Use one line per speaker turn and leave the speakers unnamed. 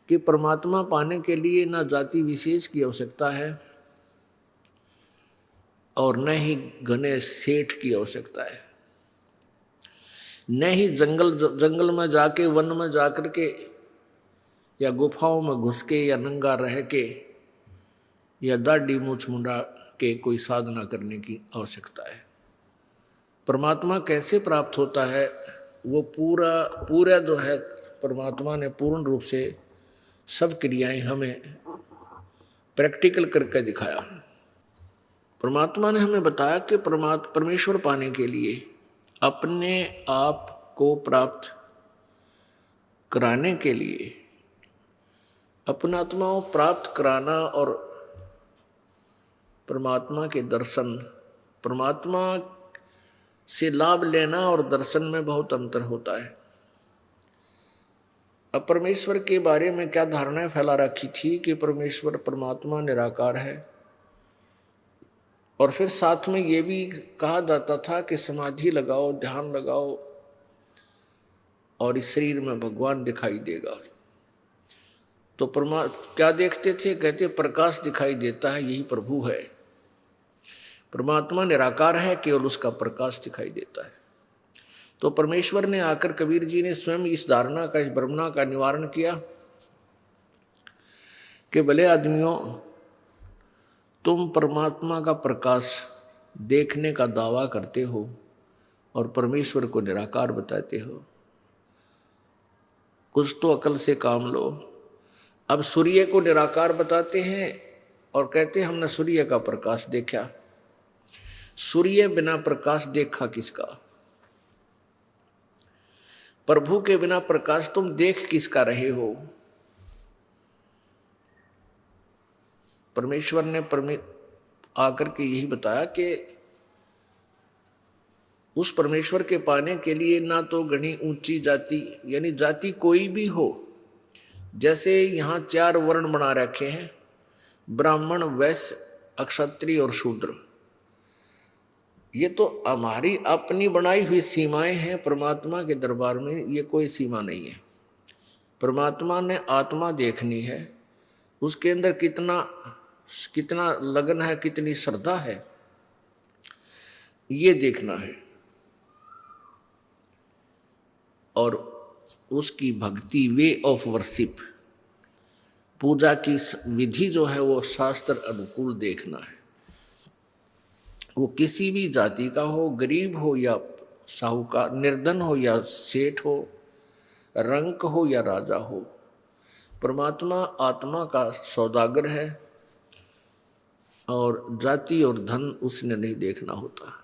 कि परमात्मा पाने के लिए न जाति विशेष की आवश्यकता है और न ही घने सेठ की आवश्यकता है, न ही जंगल में जाके, वन में जाकर के, या गुफाओं में घुस के, या नंगा रह के, या दाढ़ी मूछ मुंडा के कोई साधना करने की आवश्यकता है। परमात्मा कैसे प्राप्त होता है, वो पूरा जो है परमात्मा ने पूर्ण रूप से सब क्रियाएं हमें प्रैक्टिकल करके दिखाया। परमात्मा ने हमें बताया कि परमेश्वर पाने के लिए, अपने आप को प्राप्त कराने के लिए, अपना आत्मा को प्राप्त कराना और परमात्मा के दर्शन, परमात्मा से लाभ लेना और दर्शन में बहुत अंतर होता है। अब परमेश्वर के बारे में क्या धारणाएं फैला रखी थी कि परमेश्वर परमात्मा निराकार है, और फिर साथ में ये भी कहा जाता था कि समाधि लगाओ, ध्यान लगाओ और इस शरीर में भगवान दिखाई देगा। तो क्या देखते थे? कहते प्रकाश दिखाई देता है, यही प्रभु है। परमात्मा निराकार है, केवल उसका प्रकाश दिखाई देता है। तो परमेश्वर ने आकर, कबीर जी ने स्वयं इस धारणा का, इस भ्रमणा का निवारण किया कि भले आदमियों, तुम परमात्मा का प्रकाश देखने का दावा करते हो और परमेश्वर को निराकार बताते हो, कुछ तो अकल से काम लो। अब सूर्य को निराकार बताते हैं और कहते हैं हमने सूर्य का प्रकाश देखा। सूर्य बिना प्रकाश देखा किसका? प्रभु के बिना प्रकाश तुम देख किसका रहे हो? परमेश्वर ने आकर के यही बताया कि उस परमेश्वर के पाने के लिए ना तो घनी ऊंची जाति, यानी जाति कोई भी हो, जैसे यहां 4 वर्ण बना रखे हैं, ब्राह्मण, वैश्य, क्षत्रिय और शूद्र। ये तो हमारी अपनी बनाई हुई सीमाएं हैं। परमात्मा के दरबार में ये कोई सीमा नहीं है। परमात्मा ने आत्मा देखनी है, उसके अंदर कितना लगन है, कितनी श्रद्धा है, ये देखना है। और उसकी भक्ति, वे ऑफ वर्शिप, पूजा की विधि जो है वो शास्त्र अनुकूल देखना है। वो किसी भी जाति का हो, गरीब हो या साहूकार, निर्धन हो या सेठ हो, रंक हो या राजा हो, परमात्मा आत्मा का सौदागर है और जाति और धन उसने नहीं देखना होता।